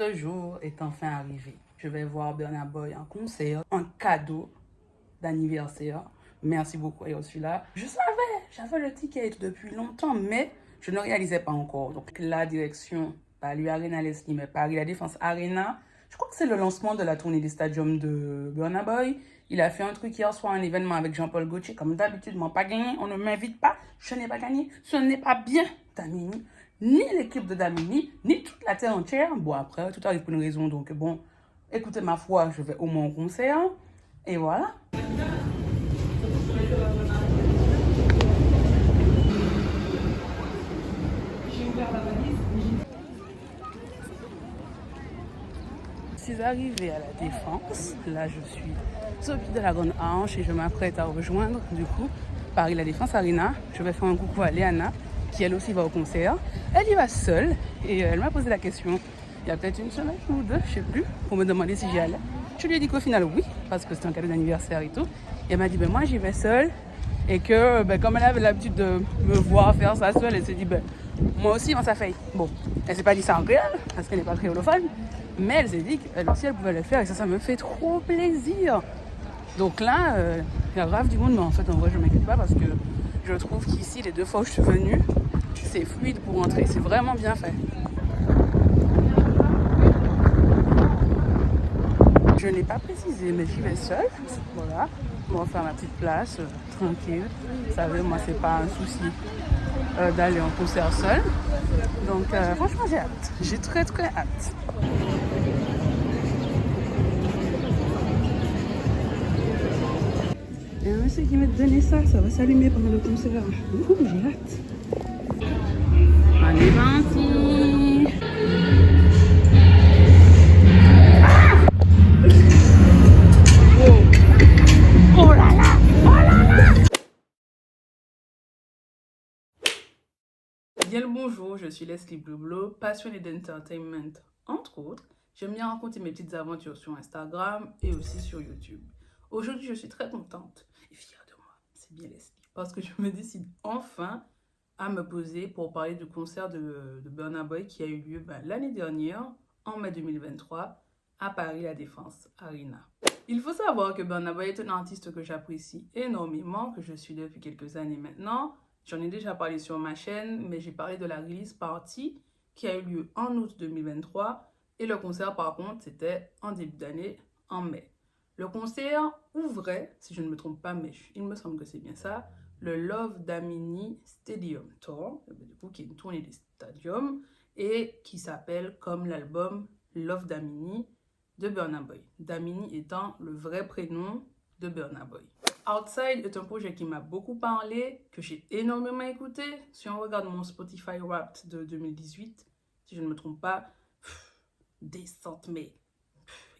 Ce jour est enfin arrivé. Je vais voir Burna Boy en concert, un cadeau d'anniversaire. Merci beaucoup, et aussi là. J'avais le ticket depuis longtemps, mais je ne réalisais pas encore. Donc la direction, Paris Arena Leslie, mais Paris La Défense Arena, je crois que c'est le lancement de la tournée des stadiums de Burna Boy. Il a fait un truc hier soir, un événement avec Jean-Paul Gaultier. Comme d'habitude, moi pas gagné, on ne m'invite pas, je n'ai pas gagné. Ce n'est pas bien, Damini, ni l'équipe de Damini, ni toute la terre entière. Bon, après, tout arrive pour une raison. Donc bon, écoutez, ma foi, je vais au moins au concert. Et voilà. Je suis arrivée à la Défense. Là, je suis au pied de la Grande Hanche et je m'apprête à rejoindre, du coup, Paris La Défense Arena. Je vais faire un coucou à Léana, qui elle aussi va au concert. Elle y va seule et elle m'a posé la question il y a peut-être une semaine ou deux, je sais plus, pour me demander si j'y allais. Je lui ai dit qu'au final, oui, parce que c'était un cadeau d'anniversaire et tout. Et elle m'a dit, ben moi, j'y vais seule. Et que, ben, comme elle avait l'habitude de me voir faire ça seule, elle s'est dit, ben, moi aussi, ça fait. Bon, elle s'est pas dit ça en créole, parce qu'elle n'est pas créolophone. Mais elle s'est dit qu'elle aussi, elle pouvait le faire. Et ça me fait trop plaisir. Donc là, il y a grave du monde. Mais en fait, en vrai, je ne m'inquiète pas parce que je trouve qu'ici, les 2 fois où je suis venue, c'est fluide pour rentrer. C'est vraiment bien fait. Je n'ai pas précisé, mais j'y vais seule. Voilà. On va faire ma petite place, tranquille. Vous savez, moi, c'est pas un souci d'aller en concert seul. Donc, franchement, j'ai hâte. J'ai très, très hâte. Il y a un monsieur qui m'a donné ça va s'allumer pendant le concert. Ouh, j'ai hâte. Allez, parti. Oh là là, oh là là. Bien le bonjour, je suis Leslie Blublo, passionnée d'entertainment entre autres. J'aime bien raconter mes petites aventures sur Instagram et aussi sur YouTube. Aujourd'hui, je suis très contente et fière de moi, c'est bien Leslie, parce que je me décide enfin à me poser pour parler du concert de Burna Boy qui a eu lieu l'année dernière, en mai 2023, à Paris La Défense Arena. Il faut savoir que Burna Boy est un artiste que j'apprécie énormément, que je suis depuis quelques années maintenant. J'en ai déjà parlé sur ma chaîne, mais j'ai parlé de la release party qui a eu lieu en août 2023 et le concert par contre c'était en début d'année, en mai. Le concert ouvrait, si je ne me trompe pas, mais il me semble que c'est bien ça, le Love Damini Stadium Tour, du coup, qui est une tournée des stadiums et qui s'appelle comme l'album Love Damini de Burna Boy. Damini étant le vrai prénom de Burna Boy. Outside est un projet qui m'a beaucoup parlé, que j'ai énormément écouté. Si on regarde mon Spotify Wrapped de 2018, si je ne me trompe pas, descente, mais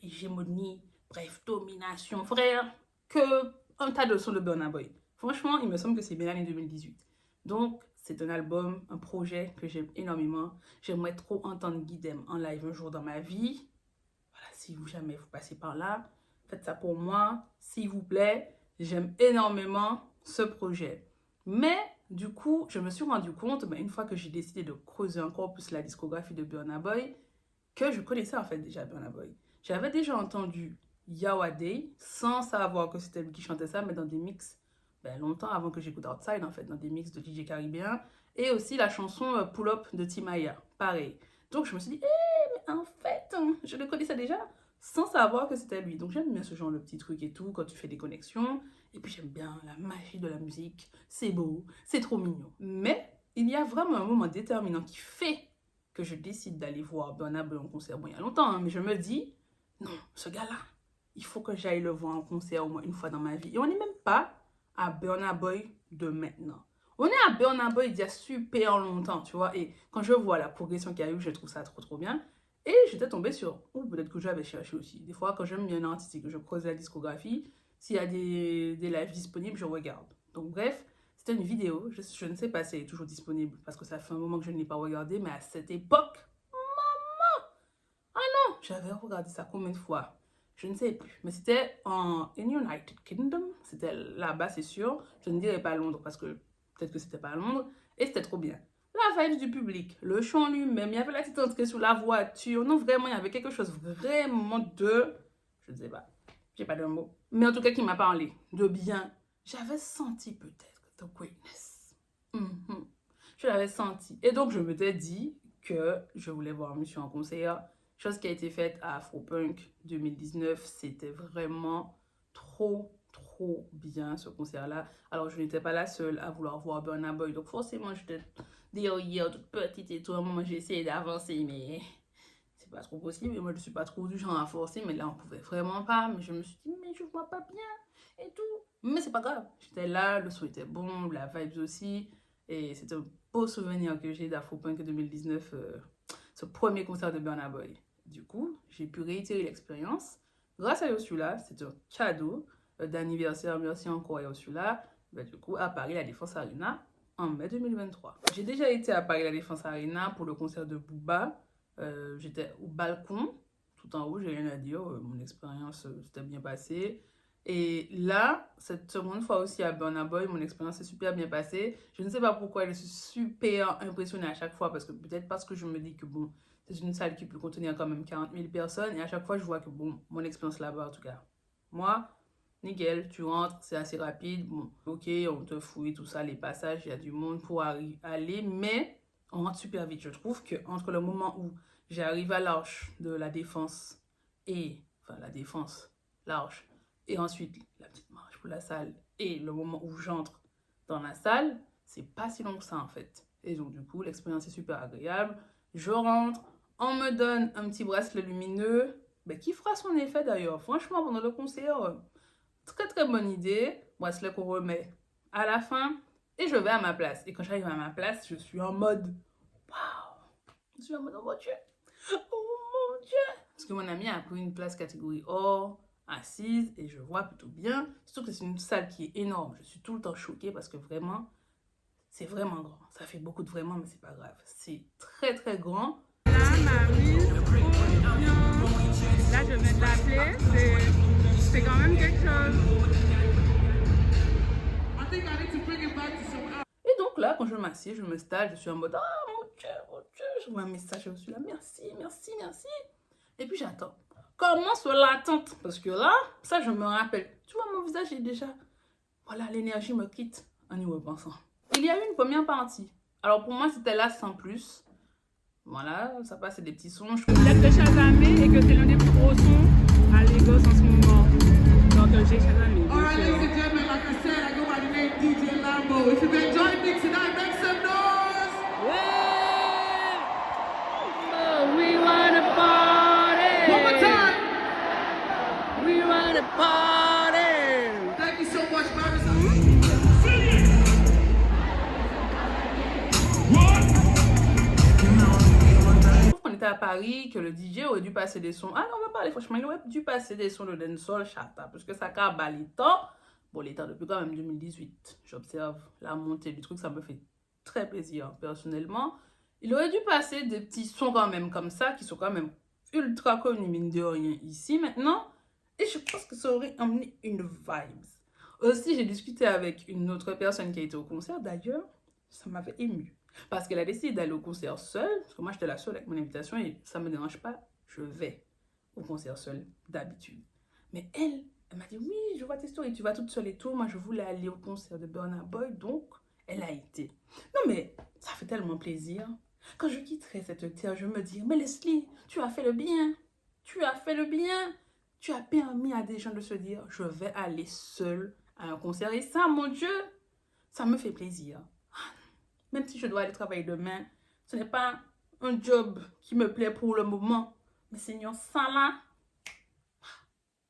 hégémonie, bref, domination, frère, que un tas de sons de Burna Boy. Franchement, il me semble que c'est bien l'année 2018. Donc, c'est un album, un projet que j'aime énormément. J'aimerais trop entendre Guidem en live un jour dans ma vie. Voilà, si jamais vous passez par là, faites ça pour moi, s'il vous plaît. J'aime énormément ce projet. Mais du coup, je me suis rendu compte, une fois que j'ai décidé de creuser encore plus la discographie de Burna Boy, que je connaissais en fait déjà Burna Boy. J'avais déjà entendu Yawade sans savoir que c'était lui qui chantait ça, mais dans des mix longtemps avant que j'écoute Outside, en fait, dans des mix de DJ Caribbean. Et aussi la chanson Pull Up de Timaya, pareil. Donc je me suis dit, mais en fait, je le connaissais déjà sans savoir que c'était lui. Donc j'aime bien ce genre de petits trucs et tout, quand tu fais des connexions. Et puis j'aime bien la magie de la musique. C'est beau, c'est trop mignon. Mais il y a vraiment un moment déterminant qui fait que je décide d'aller voir Burna Boy en concert. Bon, il y a longtemps, mais je me dis, non, ce gars-là, il faut que j'aille le voir en concert au moins une fois dans ma vie. Et on n'est même pas à Burna Boy de maintenant. On est à Burna Boy d'il y a super longtemps, tu vois. Et quand je vois la progression qu'il y a eu, je trouve ça trop bien. Et j'étais tombée sur, ou peut-être que j'avais cherché aussi. Des fois, quand j'aime bien un artiste et que je creuse la discographie, s'il y a des lives disponibles, je regarde. Donc bref, c'était une vidéo, je ne sais pas si elle est toujours disponible parce que ça fait un moment que je ne l'ai pas regardée, mais à cette époque, maman, ah non, j'avais regardé ça combien de fois? Je ne sais plus, mais c'était en United Kingdom, c'était là-bas c'est sûr, je ne dirais pas Londres parce que peut-être que c'était pas à Londres, et c'était trop bien. Là la vibe du public, le chant lui-même, il y avait la petite entrée sur la voiture. Non, vraiment, il y avait quelque chose vraiment de... Je ne sais pas, j'ai pas de mots. Mais en tout cas, qui m'a parlé de bien. J'avais senti peut-être the greatness. Je l'avais senti. Et donc, je m'étais dit que je voulais voir Monsieur en concert. Chose qui a été faite à Afropunk 2019. C'était vraiment trop bien ce concert-là. Alors, je n'étais pas la seule à vouloir voir Burna Boy. Donc, forcément, j'étais derrière, toute petite et tout. À un moment, j'ai essayé d'avancer, mais c'est pas trop possible. Et moi, je suis pas trop du genre à forcer, mais là, on pouvait vraiment pas. Mais je me suis dit, mais je vois pas bien et tout. Mais c'est pas grave. J'étais là, le son était bon, la vibes aussi. Et c'est un beau souvenir que j'ai d'Afropunk 2019, ce premier concert de Burna Boy. Du coup, j'ai pu réitérer l'expérience. Grâce à Yosula, c'est un cadeau d'anniversaire. Merci encore à Yosula. Du coup, à Paris, la Défense Arena, en mai 2023. J'ai déjà été à Paris, la Défense Arena pour le concert de Booba. J'étais au balcon, tout en haut, j'ai rien à dire. Mon expérience s'était bien passée. Et là, cette seconde fois aussi à Burna Boy, mon expérience s'est super bien passée. Je ne sais pas pourquoi je suis super impressionnée à chaque fois, parce que peut-être parce que je me dis que bon, c'est une salle qui peut contenir quand même 40 000 personnes, et à chaque fois je vois que bon, mon expérience là-bas en tout cas, moi, nickel, tu rentres, c'est assez rapide, bon, ok, on te fouille, tout ça, les passages, il y a du monde pour aller, mais on rentre super vite. Je trouve que entre le moment où j'arrive à l'Arche de la Défense et, enfin la Défense, l'Arche, et ensuite la petite marche pour la salle, et le moment où j'entre dans la salle, c'est pas si long que ça en fait. Et donc du coup, l'expérience est super agréable. Je rentre, on me donne un petit bracelet lumineux, qui fera son effet d'ailleurs. Franchement, pendant le concert, très bonne idée. Bracelet qu'on remet à la fin, et je vais à ma place. Et quand j'arrive à ma place, je suis en mode, waouh, je suis en mode, oh mon Dieu, oh mon Dieu. Parce que mon ami a pris une place catégorie or, assise, et je vois plutôt bien. Surtout que c'est une salle qui est énorme. Je suis tout le temps choquée parce que vraiment, c'est vraiment grand. Ça fait beaucoup de vraiment, mais c'est pas grave. C'est très grand. Là, Marie, là, je viens de l'appeler. C'est quand même quelque chose. Et donc là, quand je m'assieds, je me stalle, je suis en mode, oh mon Dieu, je vois un message, je suis là, merci. Et puis j'attends. Commence l'attente. Parce que là, ça, je me rappelle. Tu vois, mon visage est déjà... Voilà, l'énergie me quitte en y repensant. Il y a eu une première partie. Alors pour moi, c'était là sans plus. Voilà, ça passe des petits sons. Vous êtes de Shazamé et que c'est l'un des plus gros sons à Lagos en ce moment. Donc j'ai Shazamé. Alright, ladies and gentlemen, like I said, I go by the name DJ Lambo. If you've been joining me tonight, make some noise! Yeah! Oh, we wanna party! One more time! We wanna party! Thank you so much, Paris. On était à Paris, que le DJ aurait dû passer des sons. Ah non, on va parler franchement, il aurait dû passer des sons de dancehall chata, parce que ça cabe les temps. Bon, les temps depuis quand même 2018. J'observe la montée du truc, ça me fait très plaisir personnellement. Il aurait dû passer des petits sons quand même comme ça, qui sont quand même ultra connus, mine de rien, ici maintenant. Et je pense que ça aurait amené une vibe. Aussi, j'ai discuté avec une autre personne qui a été au concert, d'ailleurs, ça m'avait ému. Parce qu'elle a décidé d'aller au concert seule, parce que moi j'étais la seule avec mon invitation et ça ne me dérange pas, je vais au concert seule d'habitude. Mais elle m'a dit oui, je vois tes stories, tu vas toute seule et tout, moi je voulais aller au concert de Burna Boy, donc elle a été. Non mais ça fait tellement plaisir. Quand je quitterai cette terre, je me dis, mais Leslie, tu as fait le bien, tu as fait le bien, tu as permis à des gens de se dire, je vais aller seule à un concert et ça, mon Dieu, ça me fait plaisir. Même si je dois aller travailler demain, ce n'est pas un job qui me plaît pour le moment. Mais Seigneur, ça là,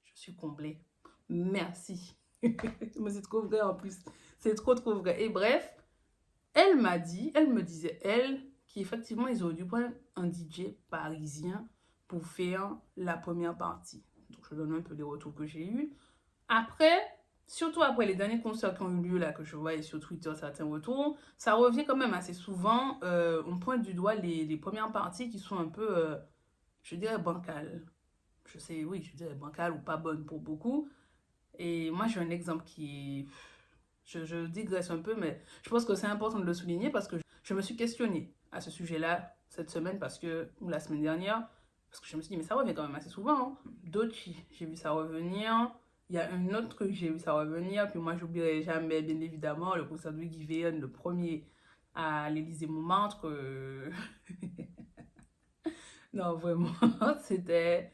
je suis comblée. Merci. Mais c'est trop vrai en plus. C'est trop vrai. Et bref, elle me disait, qu'effectivement, ils auraient dû prendre un DJ parisien pour faire la première partie. Donc, je donne un peu les retours que j'ai eus. Après... Surtout après les derniers concerts qui ont eu lieu, là, que je vois sur Twitter, certains retours, ça revient quand même assez souvent. On pointe du doigt les premières parties qui sont un peu, je dirais, bancales. Je dirais bancales ou pas bonnes pour beaucoup. Et moi, j'ai un exemple qui est... Je digresse un peu, mais je pense que c'est important de le souligner parce que je me suis questionnée à ce sujet-là cette semaine ou la semaine dernière, parce que je me suis dit, mais ça revient quand même assez souvent. Hein. D'autres, j'ai vu ça revenir. Il y a un autre que j'ai vu ça revenir. Puis moi, j'oublierai jamais, bien évidemment, le concert de Guy Véon, le premier à l'Élysée-Montmartre. Non, vraiment, c'était...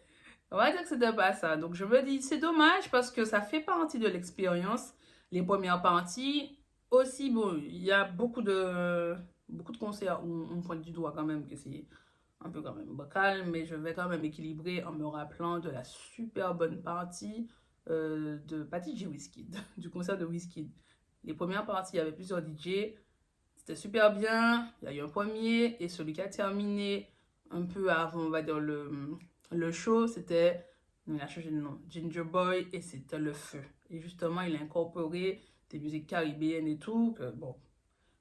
On va dire que c'était pas ça. Donc, je me dis, c'est dommage parce que ça fait partie de l'expérience. Les premières parties, aussi, bon, il y a beaucoup de concerts où on pointe du doigt quand même que c'est un peu quand même calme, mais je vais quand même équilibrer en me rappelant de la super bonne partie de Patty G. Wizkid, du concert de Wizkid. Les premières parties, il y avait plusieurs DJ, c'était super bien, il y a eu un premier, et celui qui a terminé un peu avant, on va dire, le show, c'était, il a changé de nom, Ginger Boy, et c'était le feu. Et justement, il a incorporé des musiques caribéennes et tout, que bon,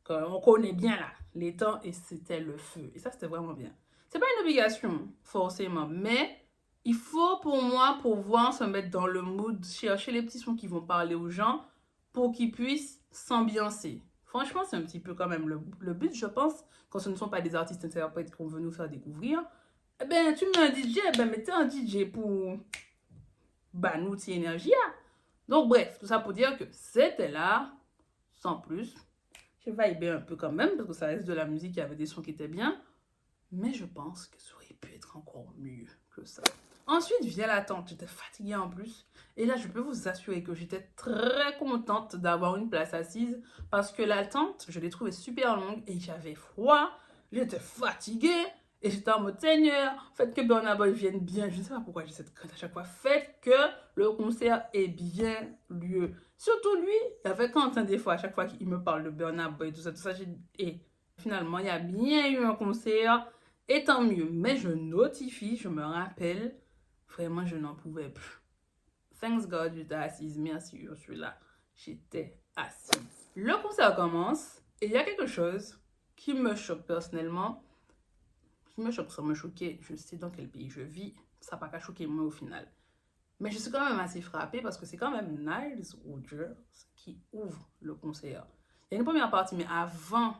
qu'on connaît bien là, les temps, et c'était le feu. Et ça, c'était vraiment bien. C'est pas une obligation, forcément, mais il faut pour moi pouvoir se mettre dans le mood, chercher les petits sons qui vont parler aux gens pour qu'ils puissent s'ambiancer. Franchement, c'est un petit peu quand même le but, je pense, quand ce ne sont pas des artistes interprètes qu'on veut nous faire découvrir. Eh ben, tu mets un DJ, eh ben, mettez un DJ pour nous, cette énergie. Donc, bref, tout ça pour dire que c'était là, sans plus. J'ai vibé un peu quand même, parce que ça reste de la musique, il y avait des sons qui étaient bien. Mais je pense que ça aurait pu être encore mieux que ça. Ensuite vient l'attente. J'étais fatiguée en plus. Et là, je peux vous assurer que j'étais très contente d'avoir une place assise parce que l'attente, je l'ai trouvée super longue et j'avais froid. J'étais fatiguée et j'étais en mode Seigneur, faites que Burna Boy vienne bien. Je ne sais pas pourquoi j'ai cette crainte à chaque fois. Faites que le concert ait bien lieu. Surtout lui, il y avait Quentin des fois, à chaque fois qu'il me parle de Burna Boy, tout ça, j'ai dit, et finalement, il y a bien eu un concert. Et tant mieux, mais je notifie, je me rappelle, vraiment je n'en pouvais plus. Thanks God, j'étais assise, merci Ursula, j'étais assise. Le concert commence et il y a quelque chose qui me choque personnellement, qui me choque sans me choquer, je sais dans quel pays je vis, ça n'a pas qu'à choquer moi au final. Mais je suis quand même assez frappée parce que c'est quand même Nile Rodgers qui ouvre le concert. Il y a une première partie, mais avant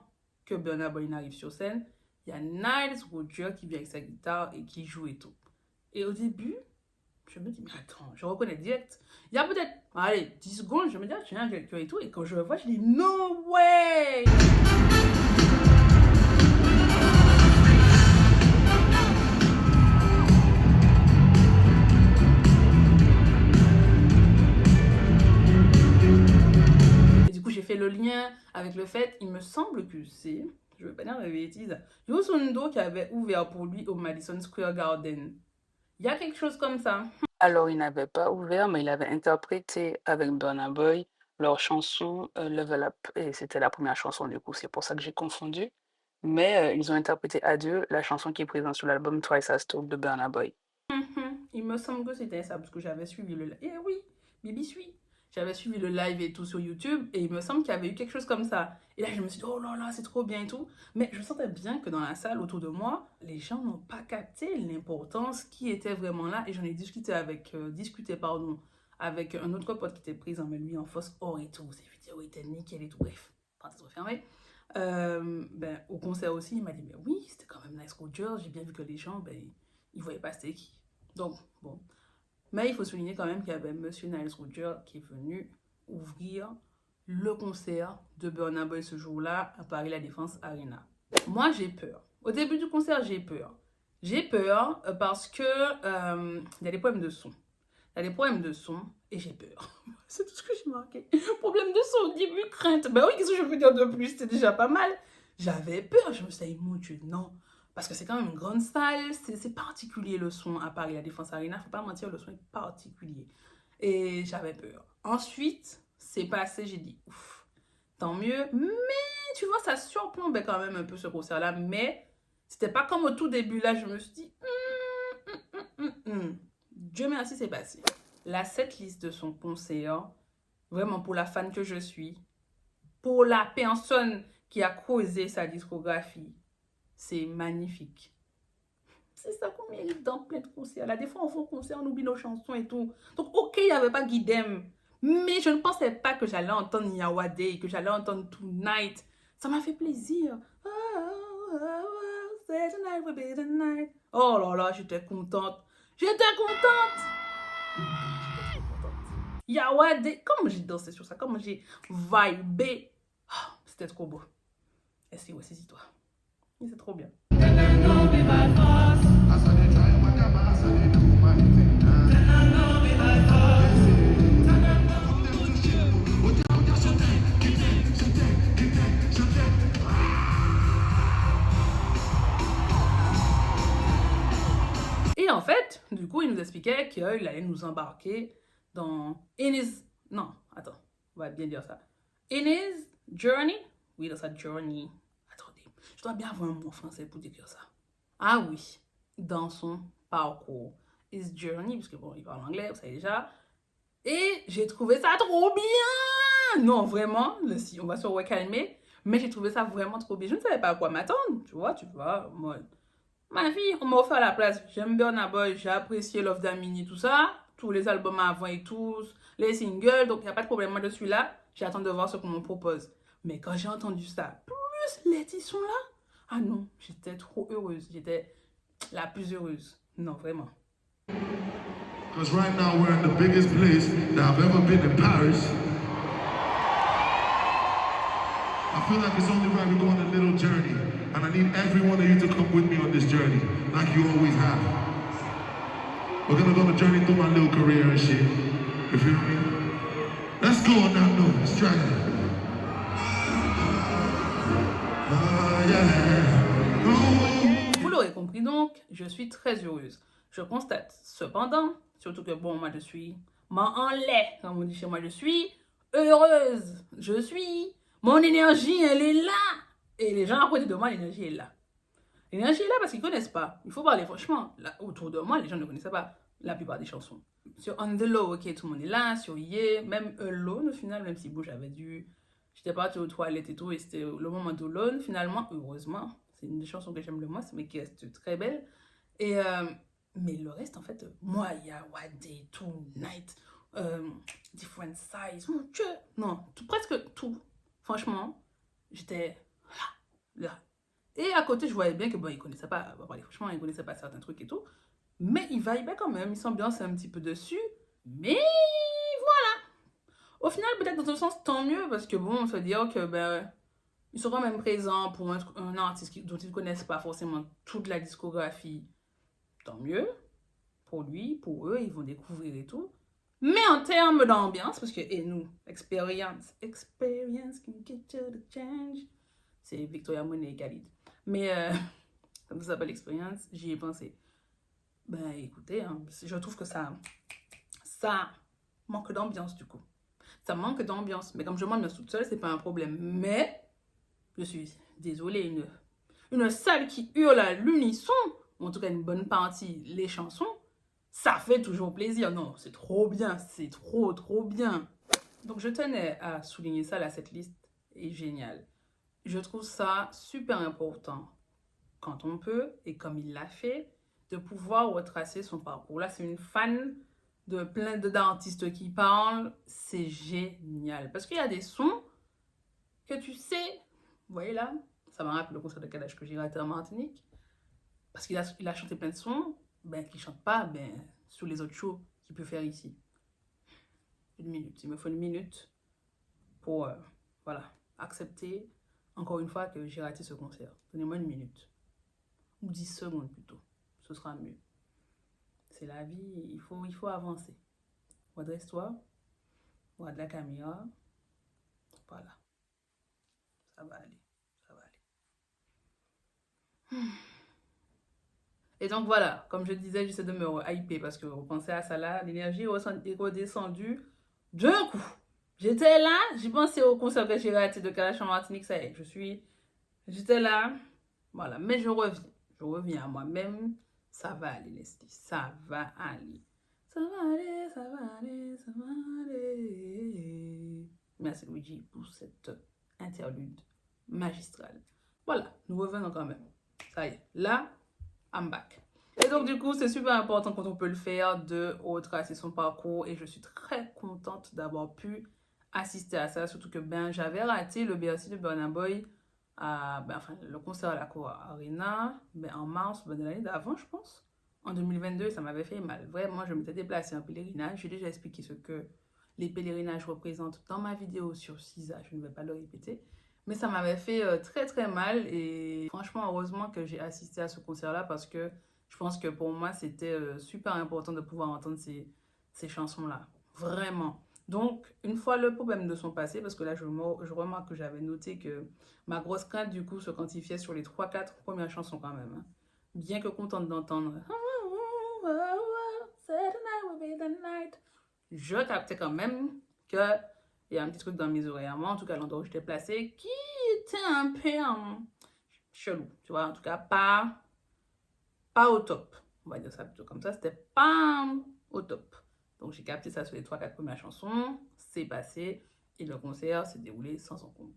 que Burna Boy n'arrive sur scène, il y a Nile Rodgers qui vient avec sa guitare et qui joue et tout. Et au début, je me dis, mais attends, je reconnais direct. Il y a peut-être, allez, 10 secondes, je me dis, ah, tiens, quelqu'un et tout. Et quand je le vois, je dis, no way! Et du coup, j'ai fait le lien avec le fait, il me semble que c'est... Je ne veux pas dire la bêtise. Youssou N'Dour qui avait ouvert pour lui au Madison Square Garden. Il y a quelque chose comme ça. Alors, il n'avait pas ouvert, mais il avait interprété avec Burna Boy leur chanson Level Up. Et c'était la première chanson, du coup, c'est pour ça que j'ai confondu. Mais ils ont interprété à deux la chanson qui est présente sur l'album Twice as Told de Burna Boy. Il me semble que c'était ça, parce que j'avais suivi le live. Eh oui, Bibi suit. J'avais suivi le live et tout sur YouTube et il me semble qu'il y avait eu quelque chose comme ça. Et là, je me suis dit, oh là là, c'est trop bien et tout. Mais je sentais bien que dans la salle autour de moi, les gens n'ont pas capté l'importance qui était vraiment là. Et j'en ai discuté avec un autre pote qui était présent, mais lui en fausse or et tout. Ses vidéos étaient nickel et tout. Bref, parenthèse refermée. Au concert aussi, il m'a dit, mais oui, c'était quand même Nice Rodgers. J'ai bien vu que les gens, ils voyaient pas c'était qui. Donc, bon. Mais il faut souligner quand même qu'il y avait Monsieur Nile Rodgers qui est venu ouvrir le concert de Burna Boy ce jour-là à Paris La Défense Arena. Moi, j'ai peur. Au début du concert, j'ai peur. J'ai peur parce que il y a des problèmes de son. Il y a des problèmes de son et j'ai peur. C'est tout ce que j'ai marqué. Problème de son au début, crainte. Ben oui, qu'est-ce que je peux dire de plus? C'était déjà pas mal. J'avais peur. Je me suis dit, mon Dieu, non. Parce que c'est quand même une grande salle, c'est particulier le son à Paris, la Défense Arena, faut pas mentir, le son est particulier. Et j'avais peur. Ensuite, c'est passé, j'ai dit, ouf, tant mieux. Mais, tu vois, ça surplombait quand même un peu ce concert-là. Mais, c'était pas comme au tout début, là, je me suis dit, Dieu merci, c'est passé. La setlist de son concert, vraiment pour la fan que je suis, pour la personne qui a causé sa discographie, c'est magnifique. C'est ça qu'on mérite dans plein de concerts. Là, des fois, on fait un concert, on oublie nos chansons et tout. Donc, ok, il n'y avait pas Guidem. Mais je ne pensais pas que j'allais entendre Yawade, que j'allais entendre Tonight. Ça m'a fait plaisir. Oh, oh, oh, say tonight will be the night. Oh là là, j'étais contente. J'étais contente. Yawade, comment j'ai dansé sur ça, comment j'ai vibé. Oh, c'était trop beau. Et si, ouais, saisis-toi. C'est trop bien. Et en fait, du coup, il nous expliquait qu'il allait nous embarquer dans non, attends, on va bien dire ça. In his journey. Oui, dans sa journey. Attendez, je dois bien avoir un mot français pour décrire ça. Ah oui, dans son parcours. His journey, parce que bon, il parle anglais, vous savez déjà. Et j'ai trouvé ça trop bien. Non, vraiment, là, si on va se recalmer. Mais j'ai trouvé ça vraiment trop bien. Je ne savais pas à quoi m'attendre, tu vois, moi. Ma fille, on m'a offert la place. J'aime Burna Boy, j'ai apprécié Love Damini, tout ça. Tous les albums avant et tous, les singles, donc il n'y a pas de problème. Moi, je suis là, j'attends de voir ce qu'on me propose. Mais quand j'ai entendu ça, plus les titres sont là, ah non, j'étais trop heureuse. J'étais la plus heureuse. Non, vraiment. Because right now we're in the biggest place that I've ever been in Paris. I feel like it's only right we go on a little journey. And I need every one of you to come with me on this journey, like you always have. We're gonna go on a journey through my little career and shit. You feel me? Let's go on that note. Let's try it. Yeah. Vous l'aurez compris donc, je suis très heureuse. Je constate cependant, surtout que bon, moi je suis en lait, comme on dit chez moi, je suis heureuse. Mon énergie, elle est là. Et les gens à côté de moi, l'énergie est là. L'énergie est là parce qu'ils ne connaissent pas. Il faut parler franchement. Là, autour de moi, les gens ne connaissaient pas la plupart des chansons. Sur On The Low, ok, tout le monde est là. Sur Yeah, même Alone, au final, même si bon, j'étais partie aux toilettes et tout, et c'était le moment d'Alone, finalement, heureusement. C'est une des chansons que j'aime le moins, mais qui reste très belle. Et, mais le reste, en fait, moi, il y a What Day, Tonight, Different Size, mon Dieu. Non, presque tout. Franchement, j'étais là. Et à côté, je voyais bien que bon, il connaissait pas, franchement, il connaissait pas certains trucs et tout. Mais il vibait quand même, il s'ambiance un petit peu dessus. Mais voilà. Au final, peut-être dans un sens, tant mieux, parce que bon, on se dit que ben, ils sont quand même présents pour un artiste dont ils ne connaissent pas forcément toute la discographie. Tant mieux. Pour lui, pour eux, ils vont découvrir et tout. Mais en termes d'ambiance, parce que, et nous, experience can get you the change. C'est Victoria Monet et Khalid. Mais, comme ça s'appelle l'expérience, j'y ai pensé. Ben, écoutez, hein, je trouve que ça manque d'ambiance, du coup. Ça manque d'ambiance. Mais comme je m'ambiance toute seule, c'est pas un problème. Mais, je suis désolée, une salle qui hurle à l'unisson, ou en tout cas une bonne partie, les chansons, ça fait toujours plaisir. Non, c'est trop bien. C'est trop bien. Donc, je tenais à souligner ça, là, cette liste est géniale. Je trouve ça super important, quand on peut, et comme il l'a fait, de pouvoir retracer son parcours. Là, c'est une fan de plein d'artistes qui parlent. C'est génial. Parce qu'il y a des sons que tu sais, vous voyez là, ça me rappelle le concert de Kalash que j'ai raté en Martinique. Parce qu'il a chanté plein de sons, ben, qu'il ne chante pas sur les autres shows qu'il peut faire ici. Une minute. Il me faut une minute pour, voilà, accepter, encore une fois, que j'ai raté ce concert. Donnez-moi une minute. Ou 10 secondes plutôt. Ce sera mieux. C'est la vie, il faut avancer. Redresse-toi. Regarde la caméra. Voilà. Ça va aller. Et donc voilà, comme je disais, j'essaie de me hyper parce que vous pensez à ça là, l'énergie est redescendue d'un coup. J'étais là, j'ai pensé au concert que j'ai raté de Kalash en Martinique, ça y est, j'étais là, voilà, mais je reviens à moi-même, ça va aller Leslie, ça va aller. Merci Luigi pour cette interlude magistrale. Voilà, nous revenons quand même, ça y est, là, I'm back. Et donc du coup, c'est super important quand on peut le faire de retracer son parcours et je suis très contente d'avoir pu assister à ça, surtout que ben j'avais raté le Bercy de Burna Boy le concert à la Cour Arena, en mars de l'année d'avant, je pense. En 2022, ça m'avait fait mal. Vraiment, je m'étais déplacée en pèlerinage. J'ai déjà expliqué ce que les pèlerinages représentent dans ma vidéo sur CISA. Je ne vais pas le répéter. Mais ça m'avait fait très très mal. Et franchement, heureusement que j'ai assisté à ce concert-là parce que je pense que pour moi, c'était super important de pouvoir entendre ces chansons-là. Vraiment. Donc, une fois le problème de son passé, parce que là, je remarque que j'avais noté que ma grosse crainte, du coup, se quantifiait sur les 3-4 premières chansons quand même. Hein. Bien que contente d'entendre je captais quand même qu'il y a un petit truc dans mes oreilles à moi, en tout cas l'endroit où j'étais placée, qui était un peu chelou, tu vois, en tout cas pas au top. On va dire ça plutôt comme ça, c'était pas au top. Donc j'ai capté ça sur les 3-4 premières chansons, c'est passé, et le concert s'est déroulé sans encombre.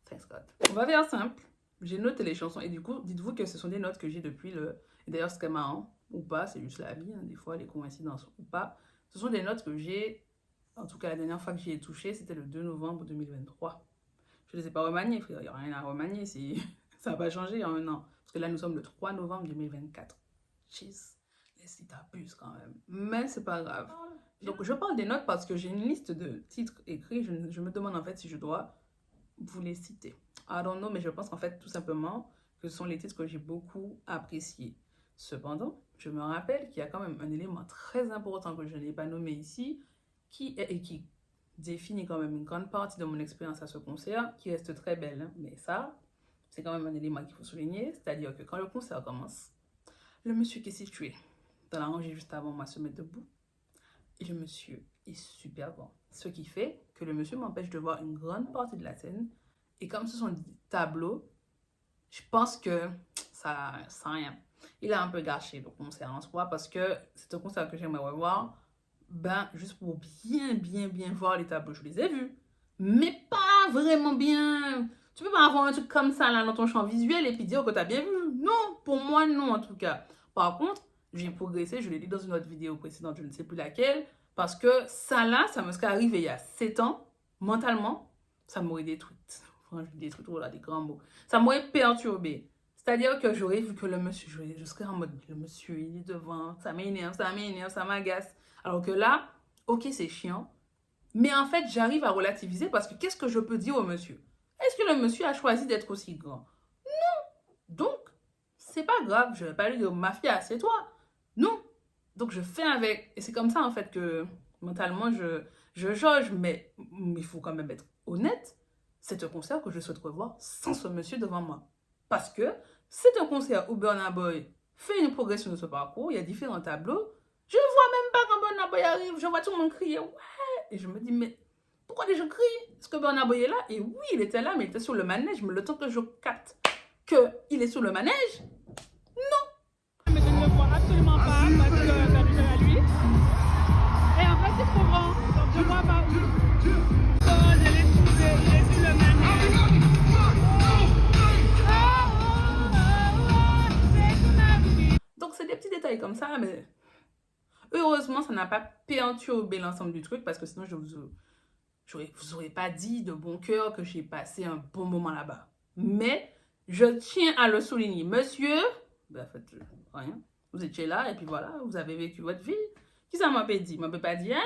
Thanks God. On va faire simple. J'ai noté les chansons et du coup, dites-vous que ce sont des notes que j'ai depuis le... Et d'ailleurs, ce qui est marrant, ou pas, c'est juste la vie, hein, des fois, les coïncidences ou pas. Ce sont des notes que j'ai, en tout cas la dernière fois que j'y ai touché, c'était le 2 novembre 2023. Je ne les ai pas remaniées, frère, il n'y a rien à remanier, ça n'a pas changé en un an. Parce que là, nous sommes le 3 novembre 2024. Jeez, laisse-y t'abuses quand même. Mais c'est pas grave. Donc, je parle des notes parce que j'ai une liste de titres écrits. Je me demande en fait si je dois vous les citer. I don't know, mais je pense qu'en fait, tout simplement, que ce sont les titres que j'ai beaucoup appréciés. Cependant, je me rappelle qu'il y a quand même un élément très important que je n'ai pas nommé ici, qui définit quand même une grande partie de mon expérience à ce concert, qui reste très belle. Hein? Mais ça, c'est quand même un élément qu'il faut souligner, c'est-à-dire que quand le concert commence, le monsieur qui est situé dans la rangée juste avant moi se met debout, et le monsieur est super bon. Ce qui fait que le monsieur m'empêche de voir une grande partie de la scène. Et comme ce sont des tableaux, je pense que ça sert à rien. Il a un peu gâché le concert en soi parce que c'est un concert que j'aimerais voir. Juste pour bien voir les tableaux. Je les ai vus, mais pas vraiment bien. Tu peux pas avoir un truc comme ça là dans ton champ visuel et puis dire que tu as bien vu. Non, pour moi, non en tout cas. Par contre, j'ai progressé, je l'ai dit dans une autre vidéo précédente, je ne sais plus laquelle. Parce que ça là, ça me serait arrivé il y a 7 ans, mentalement, ça m'aurait détruite. Enfin, je dis détruite, voilà, des grands mots. Ça m'aurait perturbé. C'est-à-dire que j'aurais vu que le monsieur, je serais en mode, le monsieur, il est devant, ça m'énerve, ça m'agace. Alors que là, ok, c'est chiant. Mais en fait, j'arrive à relativiser parce que qu'est-ce que je peux dire au monsieur? Est-ce que le monsieur a choisi d'être aussi grand? Non. Donc, c'est pas grave, je vais pas lui dire, mafia, c'est toi. Non. Donc, je fais avec. Et c'est comme ça, en fait, que mentalement, je jauge. Mais il faut quand même être honnête. C'est un concert que je souhaite revoir sans ce monsieur devant moi. Parce que c'est un concert où Burna Boy fait une progression de ce parcours. Il y a différents tableaux. Je ne vois même pas quand Burna Boy arrive. Je vois tout le monde crier. Ouais. Et je me dis, mais pourquoi les gens crient? Est-ce que Burna Boy est là? Et oui, il était là, mais il était sur le manège. Mais le temps que je capte qu'il est sur le manège, mais je ne le vois absolument pas parce que ça lui fait à lui. Et en fait, c'est trop grand. Donc je vois pas où. Il est sur le manège. donc c'est des petits détails comme ça, mais heureusement, ça n'a pas perturbé l'ensemble du truc parce que sinon, je vous aurais pas dit de bon cœur que j'ai passé un bon moment là-bas. Mais je tiens à le souligner. Monsieur, faites rien. Vous étiez là et puis voilà, vous avez vécu votre vie. Qui ça m'a pas dit? M'a pas dit rien.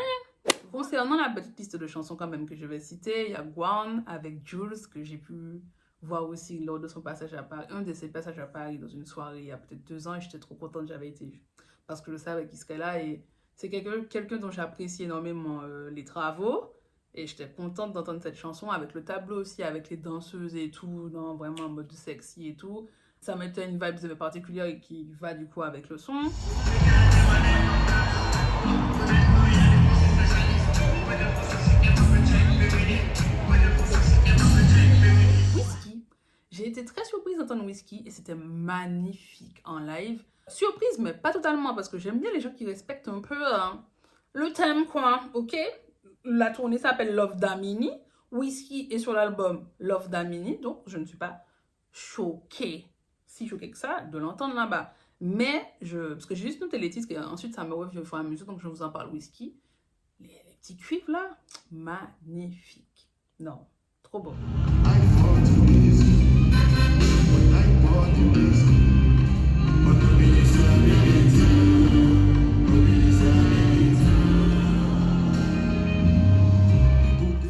Concernant la petite liste de chansons quand même que je vais citer, il y a Gwan avec Jules que j'ai pu voir aussi lors de son passage à Paris. Un de ses passages à Paris dans une soirée il y a peut-être 2 ans et j'étais trop contente j'avais été parce que je savais qu'il serait là et c'est quelqu'un dont j'apprécie énormément les travaux. Et j'étais contente d'entendre cette chanson avec le tableau aussi, avec les danseuses et tout, non, vraiment en mode sexy et tout. Ça mettait une vibe particulière et qui va du coup avec le son. Whiskey. J'ai été très surprise d'entendre Whiskey et c'était magnifique en live. Surprise, mais pas totalement parce que j'aime bien les gens qui respectent un peu le thème, quoi, ok? La tournée s'appelle Love Damini. Whiskey est sur l'album Love Damini, donc je ne suis pas choquée, si choquée que ça, de l'entendre là-bas. Mais, parce que j'ai juste noté les titres et ensuite ça me revient au fur et à mesure, donc je vous en parle. Whiskey, les petits cuivres là, magnifiques. Non, trop beau.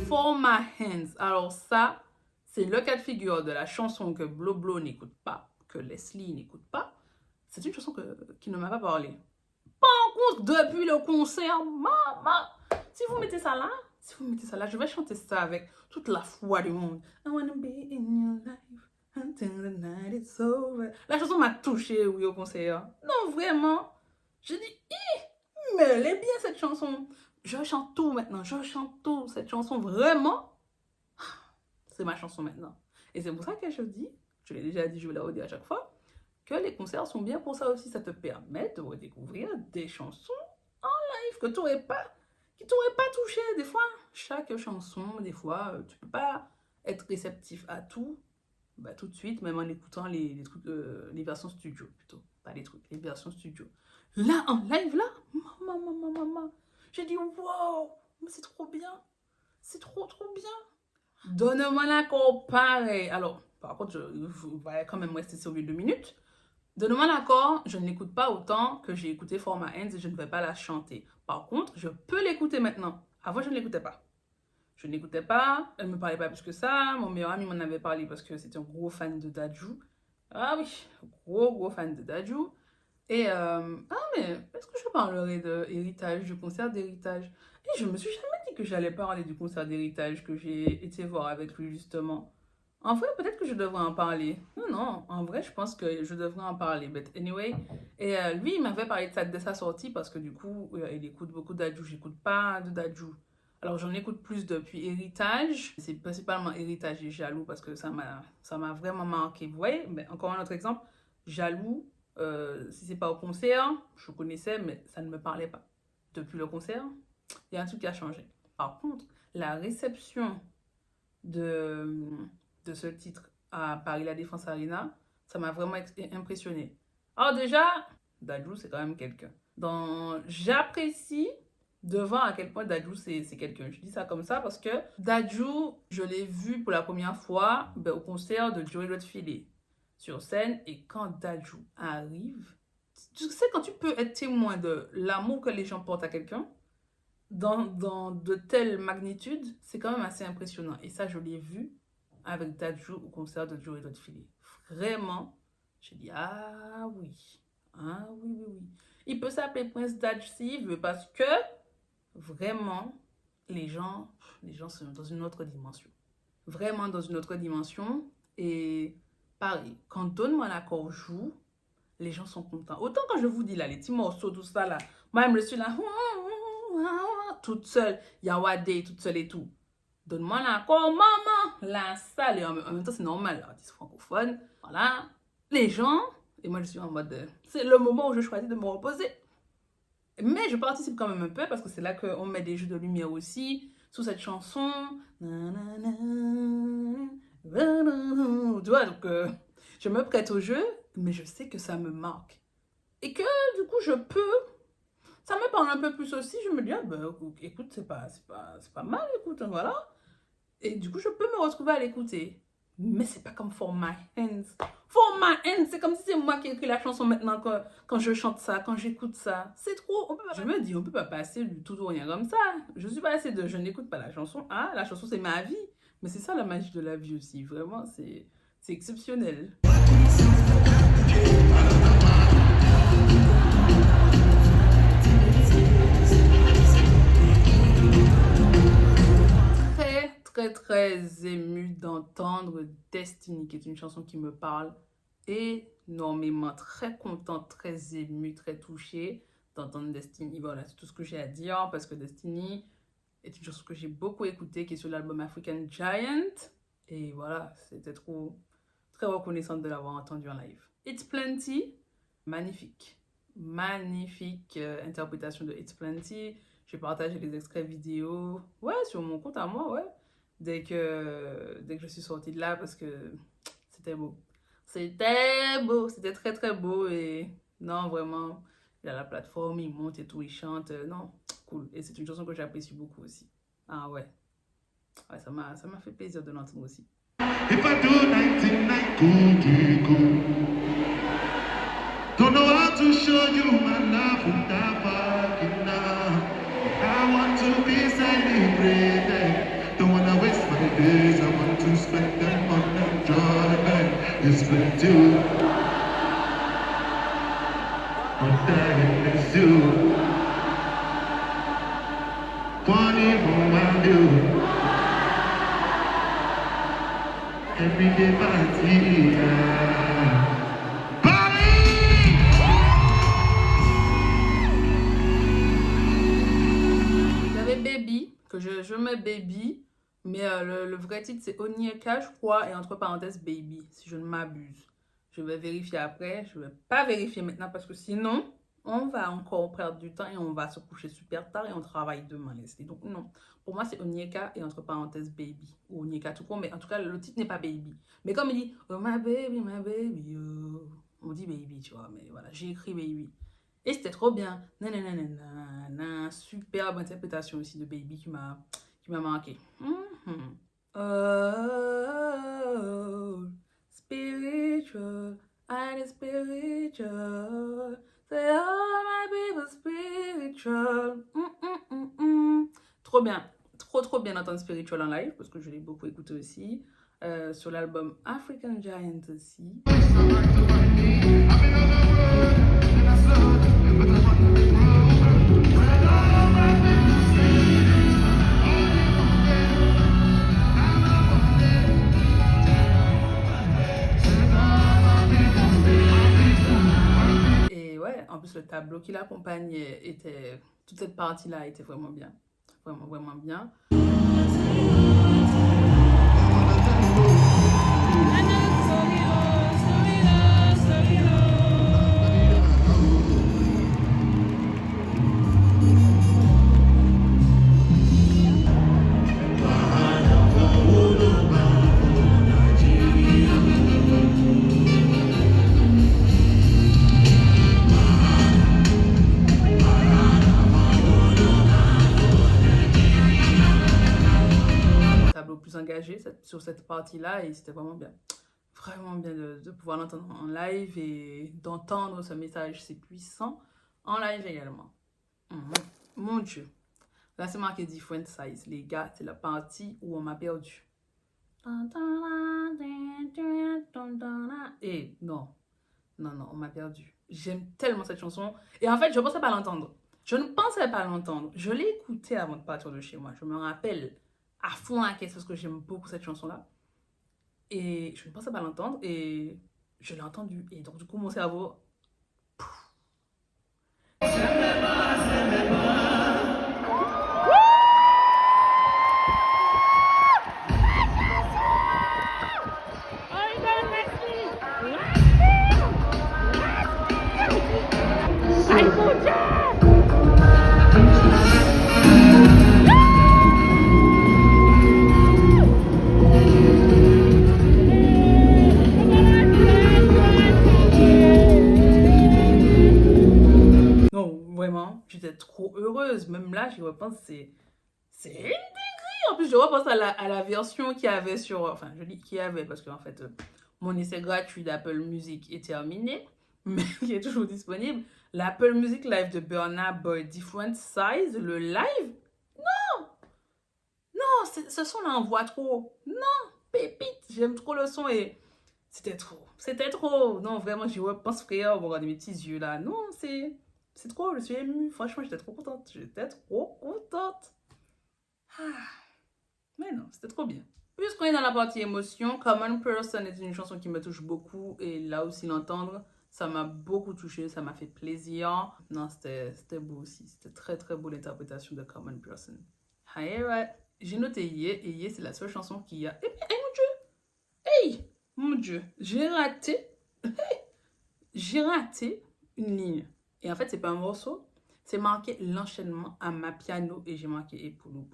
For My Hands. Alors ça, c'est le cas de figure de la chanson que Blo n'écoute pas, que Leslie n'écoute pas. C'est une chanson qui ne m'a pas parlé. Par contre, depuis le concert, maman, si vous mettez ça là, je vais chanter ça avec toute la foi du monde. I wanna be in your life until the night is over. La chanson m'a touchée, oui, au concert. Non, vraiment. Je dis, mais elle est bien cette chanson. Je chante tout maintenant, je chante tout. Cette chanson, vraiment, c'est ma chanson maintenant. Et c'est pour ça que je dis, je l'ai déjà dit, je vais la redire à chaque fois, que les concerts sont bien pour ça aussi. Ça te permet de redécouvrir des chansons en live que tu n'aurais pas, qui t'auraient pas touché. Des fois, chaque chanson, des fois, tu peux pas être réceptif à tout, bah, tout de suite, même en écoutant les trucs, les versions studio plutôt. Pas les trucs, les versions studio. Là, en live, là, maman. J'ai dit, wow, mais c'est trop bien. C'est trop bien. Donne-moi l'accord pareil. Alors, par contre, je vais quand même rester sur les 2 minutes. Donne-moi l'accord, je ne l'écoute pas autant que j'ai écouté For My Hands et je ne vais pas la chanter. Par contre, je peux l'écouter maintenant. Avant, je ne l'écoutais pas. Je ne l'écoutais pas, elle ne me parlait pas plus que ça. Mon meilleur ami m'en avait parlé parce que c'était un gros fan de Dadju. Ah oui, gros fan de Dadju. Et, mais est-ce que je parlerai de héritage, du concert d'héritage? Et je me suis jamais dit que j'allais parler du concert d'héritage que j'ai été voir avec lui justement. En vrai, peut-être que je devrais en parler. Non, en vrai, je pense que je devrais en parler. But anyway, et lui, il m'avait parlé de ça dès sa sortie parce que du coup, il écoute beaucoup Dadju. J'écoute pas de Dadju. Alors, j'en écoute plus depuis Héritage. C'est principalement Héritage et Jaloux parce que ça m'a vraiment marqué. Vous voyez, mais encore un autre exemple, Jaloux. Si c'est pas au concert, je connaissais, mais ça ne me parlait pas. Depuis le concert, il y a un truc qui a changé. Par contre, la réception de ce titre à Paris La Défense Arena, ça m'a vraiment impressionné. Alors déjà, Dadju, c'est quand même quelqu'un. J'apprécie de voir à quel point Dadju, c'est quelqu'un. Je dis ça comme ça parce que Dadju, je l'ai vu pour la première fois au concert de Joey Lotfilet sur scène, et quand Dadju arrive, tu sais, quand tu peux être témoin de l'amour que les gens portent à quelqu'un, dans de telles magnitudes, c'est quand même assez impressionnant. Et ça, je l'ai vu avec Dadju au concert de Joey Lotfilet. Vraiment, j'ai dit, ah oui. Il peut s'appeler Prince Dadju s'il veut, parce que, vraiment, les gens sont dans une autre dimension. Vraiment dans une autre dimension, et... pareil, quand Donne-moi l'accord joue, les gens sont contents. Autant quand je vous dis là, les petits morceaux, tout ça là, moi-même je suis là, toute seule, Yawade, toute seule et tout. Donne-moi l'accord, maman, la salle, et en même temps c'est normal, l'artiste francophone, voilà. Les gens, et moi je suis en mode, c'est le moment où je choisis de me reposer. Mais je participe quand même un peu parce que c'est là qu'on met des jeux de lumière aussi, sous cette chanson. Tu vois, donc je me prête au jeu, mais je sais que ça me marque. Et que du coup, ça me parle un peu plus aussi. Je me dis, écoute, c'est pas mal, écoute, voilà. Et du coup, je peux me retrouver à l'écouter. Mais c'est pas comme For My Hands. For My Hands, c'est comme si c'est moi qui ai écrit la chanson maintenant quand je chante ça, quand j'écoute ça. C'est trop. Je me dis, on peut pas passer du tout ou rien comme ça. Je suis pas assez je n'écoute pas la chanson. Ah, la chanson, c'est ma vie. Mais c'est ça la magie de la vie aussi. Vraiment, c'est exceptionnel. Très émue d'entendre Destiny, qui est une chanson qui me parle énormément. Très contente, très émue, très touchée d'entendre Destiny. Voilà, c'est tout ce que j'ai à dire parce que Destiny est une chanson que j'ai beaucoup écoutée, qui est sur l'album African Giant. Et voilà, c'était très reconnaissante de l'avoir entendue en live. It's Plenty, magnifique. Magnifique interprétation de It's Plenty. J'ai partagé les extraits vidéo, sur mon compte à moi, dès que je suis sortie de là, parce que c'était beau. C'était beau, c'était très beau, et non, vraiment, il a la plateforme, il monte et tout, il chante, non, cool. Et c'est une chanson que j'apprécie beaucoup aussi. Ah ouais, ça m'a fait plaisir de l'entendre aussi. If I do 1990 Don't know how to show you my love without fucking now. I want to be celebrated. Don't wanna waste my days. I want to spend them on enjoyment. It's been due. But that is you. Funny for you. Every day party. Baby, que je mets Baby, mais le vrai titre c'est Onyeka, je crois, et entre parenthèses Baby, si je ne m'abuse. Je vais vérifier après, je ne vais pas vérifier maintenant parce que sinon, on va encore perdre du temps et on va se coucher super tard et on travaille demain, Leslie. Donc non, pour moi c'est Onyeka et entre parenthèses Baby, ou Onyeka tout court, mais en tout cas le titre n'est pas Baby. Mais comme il dit, oh my baby, oh, on dit Baby, tu vois, mais voilà, j'ai écrit Baby. Et c'était trop bien. Nanana, superbe interprétation aussi de Baby qui m'a marqué. Oh, spiritual, I am spiritual. Say, oh my baby spiritual. Trop bien. Trop bien d'entendre Spiritual en live parce que je l'ai beaucoup écouté aussi. Sur l'album African Giant aussi. Et ouais, en plus le tableau qui l'accompagnait était... Toute cette partie-là était vraiment bien. Vraiment bien. Engagé sur cette partie-là et c'était vraiment bien de pouvoir l'entendre en live et d'entendre ce message si puissant en live également. Mon Dieu, là c'est marqué Different Size, les gars, c'est la partie où on m'a perdu. Et non, on m'a perdu. J'aime tellement cette chanson et en fait je ne pensais pas l'entendre. Je l'ai écoutée avant de partir de chez moi, je me rappelle à fond la caisse parce que j'aime beaucoup cette chanson-là. Et je ne pensais pas l'entendre et je l'ai entendue. Et donc du coup, mon cerveau... J'étais trop heureuse. Même là, je repense, c'est une dinguerie. En plus, je repense à la version qu'il y avait sur... Enfin, je dis qu'il y avait parce qu'en fait, mon essai gratuit d'Apple Music est terminé, mais il est toujours disponible. L'Apple Music Live de Burna Boy, Different Size, le live, non, ce son là envoie trop. Non, pépite, j'aime trop le son et c'était trop. Non, vraiment, j'y repense, frère, regardez mes petits yeux là. Non, c'est trop, je suis émue. Franchement, j'étais trop contente. Mais non, c'était trop bien. Puisqu'on est dans la partie émotion, Common Person est une chanson qui me touche beaucoup. Et là aussi, l'entendre, ça m'a beaucoup touché. Ça m'a fait plaisir. Non, c'était beau aussi. C'était très beau l'interprétation de Common Person. Ouais. J'ai noté Ye. Et Ye, c'est la seule chanson qui a... Mon Dieu. J'ai raté une ligne. Et en fait, c'est pas un morceau, c'est marqué l'enchaînement à ma piano et j'ai marqué Epoulou.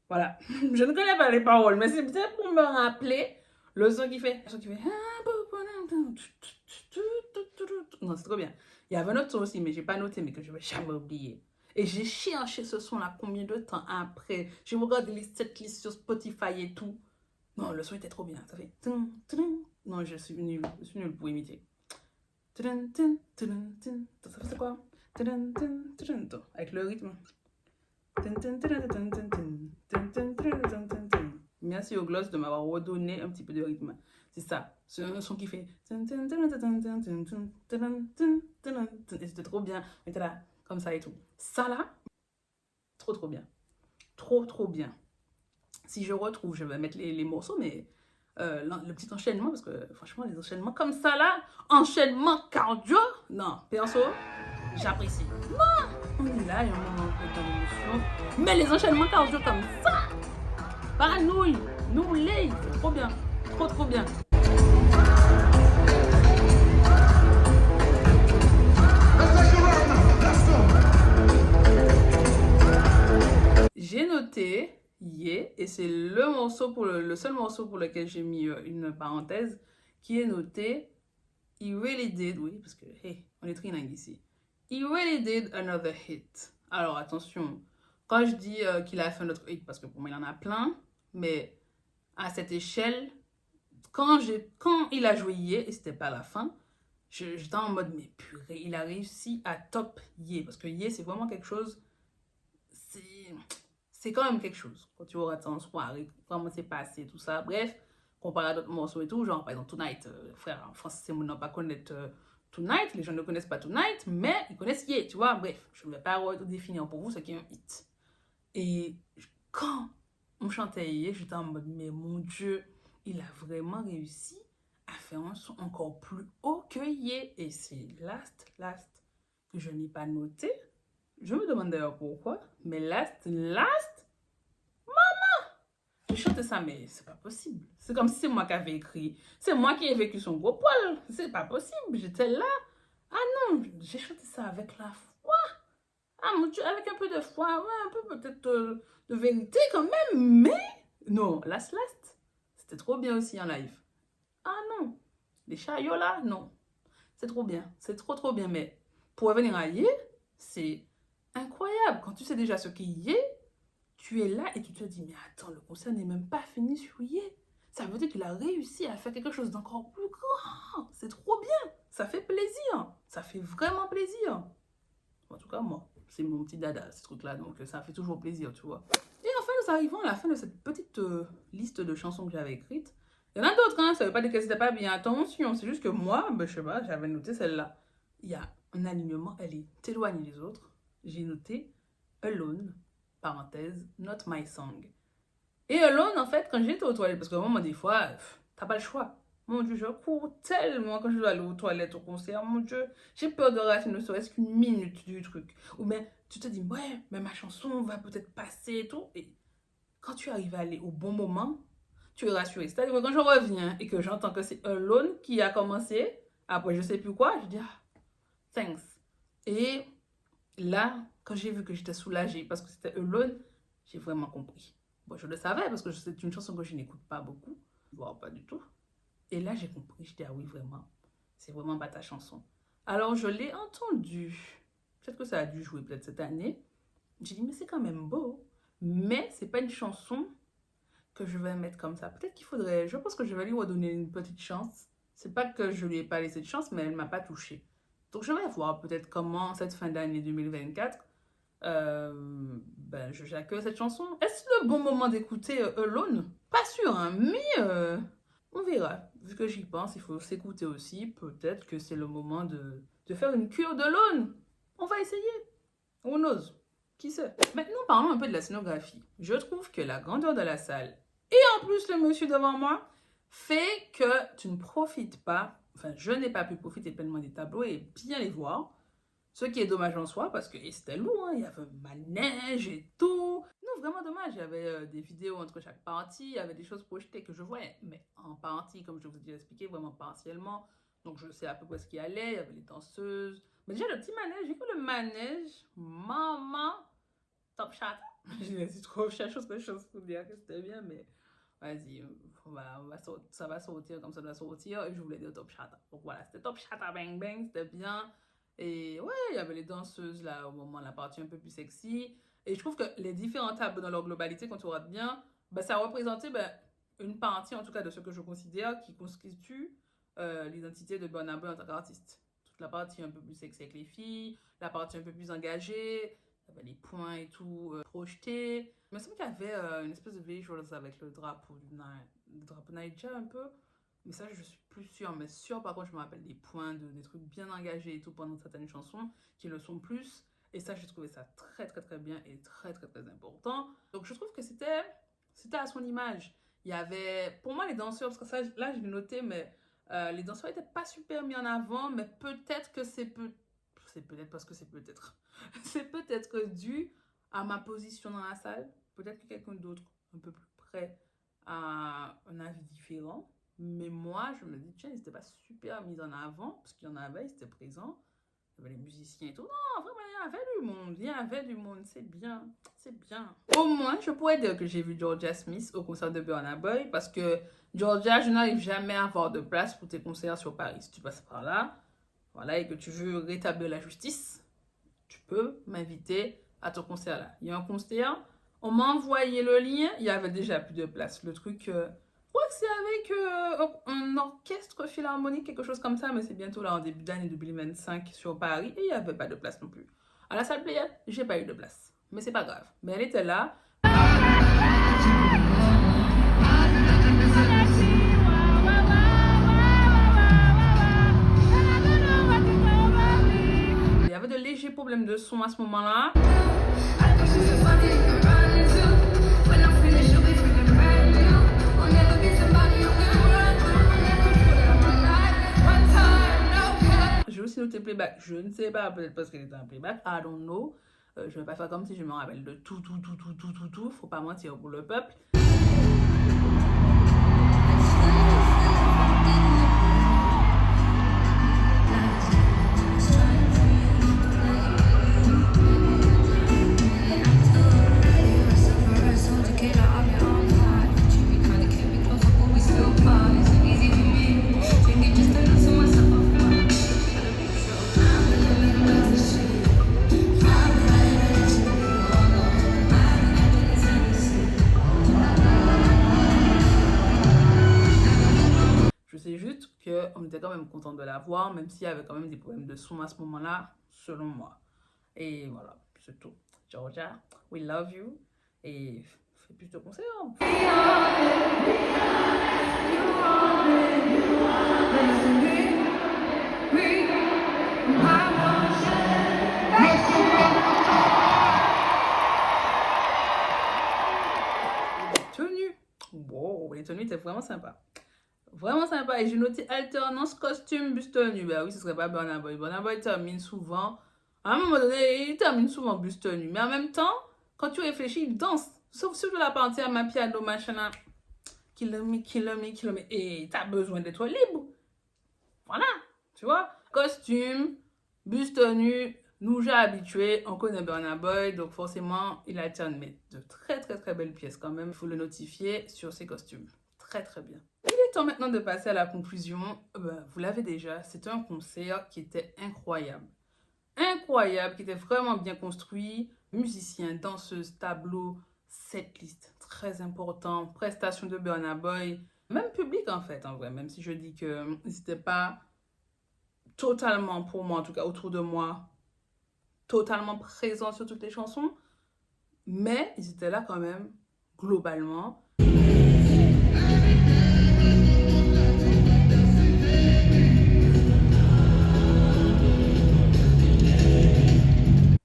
Voilà, je ne connais pas les paroles, mais c'est peut-être pour me rappeler le son qui fait. Non, c'est trop bien. Il y avait un autre son aussi, mais j'ai pas noté, mais que je vais jamais oublier. Et j'ai cherché ce son-là combien de temps après. J'ai regardé les setlists sur Spotify et tout. Non, le son était trop bien. Ça fait... Non, je suis nulle pour imiter. Ça fait quoi? Avec le rythme. Merci au gloss de m'avoir redonné un petit peu de rythme. C'est ça. C'est un son qui fait... Et c'était trop bien. On était là, comme ça et tout. Ça là, trop bien. Trop bien. Si je retrouve, je vais mettre les morceaux, mais le petit enchaînement, parce que franchement, les enchaînements comme ça là, enchaînement cardio, non, perso, j'apprécie. Non, on est là, il y a un moment d'émotion, mais les enchaînements cardio comme ça, paranouille, nous les, c'est trop bien, trop bien. J'ai noté Yeah, et c'est le seul morceau pour lequel j'ai mis une parenthèse, qui est noté He really did, oui, parce que, hey, on est trilingue ici. He really did another hit. Alors, attention, quand je dis qu'il a fait un autre hit, parce que pour moi, il en a plein, mais à cette échelle, quand il a joué Yeah, et c'était pas la fin, j'étais en mode, mais purée, il a réussi à top Yeah, parce que Yeah, c'est vraiment quelque chose, c'est quand même quelque chose. Quand tu auras en soirée, comment c'est passé, tout ça. Bref, comparé à d'autres morceaux et tout, genre par exemple Tonight, frère, en France, c'est mon pas connaître Tonight, les gens ne connaissent pas Tonight, mais ils connaissent Yeah, tu vois. Bref, je ne vais pas définir pour vous ce qui est un hit. Et quand on chantait Yeah, j'étais en mode, mais mon Dieu, il a vraiment réussi à faire un son encore plus haut que Yeah. Et c'est last que je n'ai pas noté. Je me demande d'ailleurs pourquoi, mais last, maman, je chante ça, mais c'est pas possible. C'est comme si c'est moi qui avais écrit. C'est moi qui ai vécu son gros poil. C'est pas possible. J'étais là. Ah non, j'ai chanté ça avec la foi. Ah mon Dieu, avec un peu de foi, ouais, un peu peut-être de vérité quand même, mais non, last, c'était trop bien aussi en live. Ah non, les chariots là, non. C'est trop bien, c'est trop bien, mais pour revenir à Yeah, c'est incroyable. Quand tu sais déjà ce qu'il y est, tu es là et tu te dis, mais attends, le concert n'est même pas fini sur Yeah. Ça veut dire qu'il a réussi à faire quelque chose d'encore plus grand. C'est trop bien. Ça fait plaisir. Ça fait vraiment plaisir. En tout cas, moi, c'est mon petit dada, ce truc-là. Donc, ça fait toujours plaisir, tu vois. Et enfin, nous arrivons à la fin de cette petite liste de chansons que j'avais écrites. Il y en a d'autres, hein. Ça ne veut pas dire qu'elles n'étaient pas bien. Attention, c'est juste que moi, ben, je sais pas, j'avais noté celle-là. Il y a un alignement, elle est éloignée des autres. J'ai noté Alone, parenthèse, not my song. Et Alone, en fait, quand j'étais aux toilettes, parce que moi, des fois, t'as pas le choix. Mon Dieu, je cours tellement quand je dois aller aux toilettes au concert. Mon Dieu, j'ai peur de rater ne serait-ce qu'une minute du truc. Ou bien, tu te dis, ouais, mais ma chanson va peut-être passer et tout. Et quand tu arrives à aller au bon moment, tu es rassuré. C'est-à-dire que quand je reviens et que j'entends que c'est Alone qui a commencé, après je sais plus quoi, je dis, ah, thanks. Et là, quand j'ai vu que j'étais soulagée parce que c'était Alone, j'ai vraiment compris. Bon, je le savais parce que c'est une chanson que je n'écoute pas beaucoup, voire pas du tout. Et là, j'ai compris. Je dis, ah oui, vraiment, c'est vraiment pas ta chanson. Alors, je l'ai entendue. Peut-être que ça a dû jouer peut-être cette année. J'ai dit, mais c'est quand même beau. Mais c'est pas une chanson que je vais mettre comme ça. Peut-être qu'il faudrait... Je pense que je vais lui redonner une petite chance. C'est pas que je lui ai pas laissé de chance, mais elle m'a pas touchée. Donc, je vais voir peut-être comment cette fin d'année 2024... ben, j'accueille cette chanson. Est-ce le bon moment d'écouter Alone? Pas sûr, hein, mais on verra. Vu que j'y pense, il faut s'écouter aussi. Peut-être que c'est le moment de faire une cure d'Alone. On va essayer. On ose. Qui sait? Maintenant, parlons un peu de la scénographie. Je trouve que la grandeur de la salle et en plus le monsieur devant moi fait que tu ne profites pas. Enfin, je n'ai pas pu profiter pleinement des tableaux et bien les voir. Ce qui est dommage en soi, parce que c'était lourd, hein, il y avait un manège et tout. Non, vraiment dommage, il y avait des vidéos entre chaque partie, il y avait des choses projetées que je voyais, mais en partie, comme je vous ai déjà expliqué, vraiment partiellement. Donc je sais à peu près ce qui allait, il y avait les danseuses. Mais déjà, le petit manège, j'ai vu le manège, maman, top shot. C'est trop chose que je peux dire que c'était bien, mais vas-y, ça va sortir comme ça doit sortir, et je voulais dire top shot. Donc voilà, c'était top shot à bang bang, c'était bien. Et ouais, il y avait les danseuses là au moment, la partie un peu plus sexy. Et je trouve que les différents tableaux dans leur globalité, quand tu regardes bien, ben, ça représentait ben, une partie, en tout cas, de ce que je considère qui constitue l'identité de Burna Boy en tant qu'artiste. Toute la partie un peu plus sexy avec les filles, la partie un peu plus engagée, les points et tout projetés. Il me semble qu'il y avait une espèce de visuals avec le drapeau Niger un peu. Mais ça, je suis plus sûre. Mais sûre, par contre, je me rappelle des points, des trucs bien engagés et tout pendant certaines chansons qui le sont plus. Et ça, j'ai trouvé ça très, très, très bien et très, très, très important. Donc, je trouve que c'était à son image. Il y avait, pour moi, les danseurs, parce que ça, là, je l'ai noté, mais les danseurs n'étaient pas super mis en avant, mais peut-être que c'est peut-être parce que c'est peut-être. C'est peut-être dû à ma position dans la salle. Peut-être que quelqu'un d'autre, un peu plus près, a un avis différent. Mais moi, je me dis, tiens, ils n'étaient pas super mis en avant, parce qu'il y en avait, ils étaient présents. Il y avait les musiciens et tout. Non, vraiment, il y avait du monde, c'est bien, c'est bien. Au moins, je pourrais dire que j'ai vu Georgia Smith au concert de Burna Boy, parce que Georgia, je n'arrive jamais à avoir de place pour tes concerts sur Paris. Si tu passes par là, voilà, et que tu veux rétablir la justice, tu peux m'inviter à ton concert là. Il y a un concert, on m'a envoyé le lien, il y avait déjà plus de place. Le truc, je crois que c'est avec un orchestre philharmonique, quelque chose comme ça, mais c'est bientôt là en début d'année 2025 sur Paris, et il n'y avait pas de place non plus. À la salle Playel, j'ai pas eu de place, mais c'est pas grave. Mais elle était là. Il y avait de légers problèmes de son à ce moment-là. J'ai aussi noté playback. Je ne sais pas, peut-être parce qu'elle était en playback. I don't know. Je ne vais pas faire comme si je me rappelle de tout. Faut pas mentir pour le peuple. On était quand même content de la voir, même s'il y avait quand même des problèmes de son à ce moment-là, selon moi. Et voilà, c'est tout. Georgia, we love you. Et fais plus de concerts. Tenue. Wow, les tenues étaient vraiment sympas. Vraiment sympa. Et j'ai noté alternance costume buste nu. Ben oui, ce serait pas Burna Boy. Burna Boy termine souvent. À un moment donné, il termine souvent buste nu. Mais en même temps, quand tu réfléchis, il danse. Sauf sur la partie à ma piano, machin. Kill me. Et t'as besoin d'être libre. Voilà. Tu vois? Costume, buste nu. Nous, j'ai habitué. On connaît Burna Boy. Donc, forcément, il alterne. Mais de très, très, très belles pièces quand même. Il faut le notifier sur ses costumes. Très, très bien. Il est temps maintenant de passer à la conclusion. Vous l'avez déjà, c'était un concert qui était incroyable. Incroyable, qui était vraiment bien construit. Musiciens, danseuses, tableaux, setlist, très important. Prestation de Burna Boy. Même public en fait, en vrai. Même si je dis que n'était pas totalement, pour moi en tout cas, autour de moi, totalement présents sur toutes les chansons. Mais ils étaient là quand même, globalement.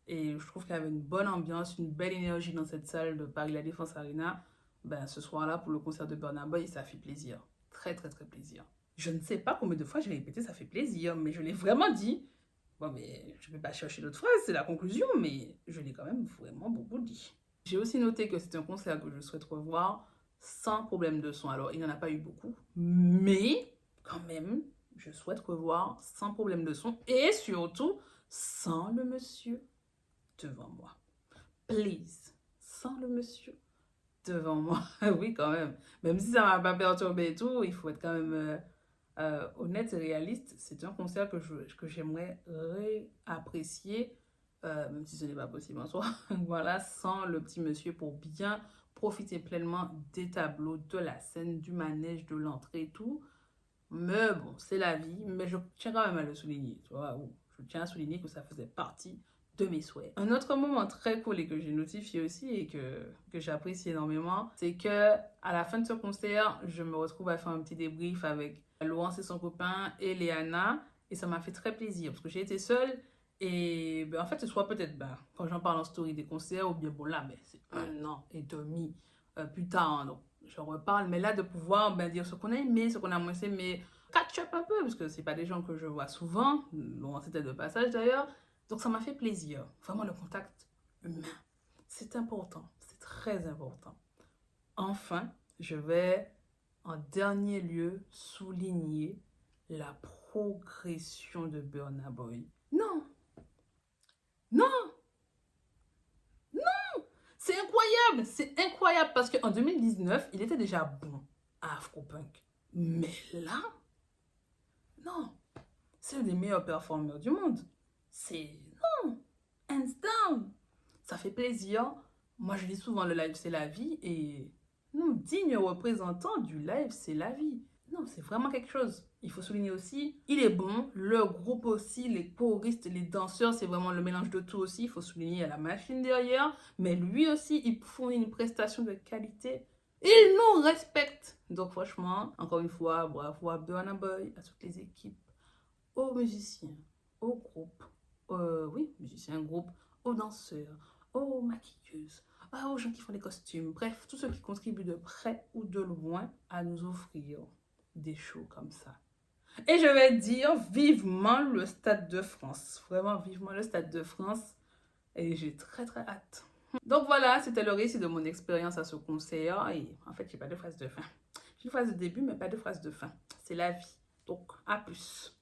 Et je trouve qu'il y avait une bonne ambiance, une belle énergie dans cette salle de Paris La Défense Arena. Ce soir-là, pour le concert de Burna Boy, ça fait plaisir. Très, très, très plaisir. Je ne sais pas combien de fois j'ai répété ça fait plaisir, mais je l'ai vraiment dit. Bon, mais je ne vais pas chercher d'autres phrases, c'est la conclusion, mais je l'ai quand même vraiment beaucoup dit. J'ai aussi noté que c'est un concert que je souhaite revoir sans problème de son. Alors, il n'y en a pas eu beaucoup, mais quand même, je souhaite revoir sans problème de son et surtout sans le monsieur devant moi. Please, sans le monsieur devant moi. Oui, quand même. Même si ça ne m'a pas perturbé et tout, il faut être quand même honnête et réaliste. C'est un concert que j'aimerais réapprécier, même si ce n'est pas possible en soi. Voilà, sans le petit monsieur pour bien profiter pleinement des tableaux, de la scène, du manège, de l'entrée et tout. Mais bon, c'est la vie, mais je tiens quand même à le souligner, tu vois. Je tiens à souligner que ça faisait partie de mes souhaits. Un autre moment très cool et que j'ai notifié aussi et que j'apprécie énormément, c'est que à la fin de ce concert, je me retrouve à faire un petit débrief avec Laurence et son copain et Léana, et ça m'a fait très plaisir parce que j'ai été seule et en fait, ce soit peut-être quand j'en parle en story des concerts ou bien bon là, c'est 1 an et demi plus tard, hein, donc j'en reparle, mais là de pouvoir dire ce qu'on a aimé, ce qu'on a moins aimé, catch up un peu parce que c'est pas des gens que je vois souvent, Laurence était de passage d'ailleurs. Donc ça m'a fait plaisir. Vraiment le contact humain. C'est important. C'est très important. Enfin, je vais en dernier lieu souligner la progression de Burna Boy. Non! Non! Non! C'est incroyable! C'est incroyable parce qu'en 2019, il était déjà bon à Afropunk. Mais là, non! C'est un des meilleurs performeurs du monde. C'est non, hands down. Ça fait plaisir. Moi, je dis souvent le live, c'est la vie. Et non, digne représentant du live, c'est la vie. Non, c'est vraiment quelque chose. Il faut souligner aussi, il est bon. Le groupe aussi, les choristes, les danseurs, c'est vraiment le mélange de tout aussi. Il faut souligner, il y a la machine derrière. Mais lui aussi, il fournit une prestation de qualité. Il nous respecte. Donc franchement, encore une fois, bravo à Burna Boy, à toutes les équipes, aux musiciens, aux groupes. Musiciens, groupe, aux danseurs, aux maquilleuses, aux gens qui font les costumes, bref, tous ceux qui contribuent de près ou de loin à nous offrir des shows comme ça. Et je vais dire vivement le Stade de France, vraiment vivement le Stade de France, et j'ai très très hâte. Donc voilà, c'était le récit de mon expérience à ce concert, et en fait, j'ai pas de phrase de fin. J'ai une phrase de début, mais pas de phrase de fin. C'est la vie, donc à plus.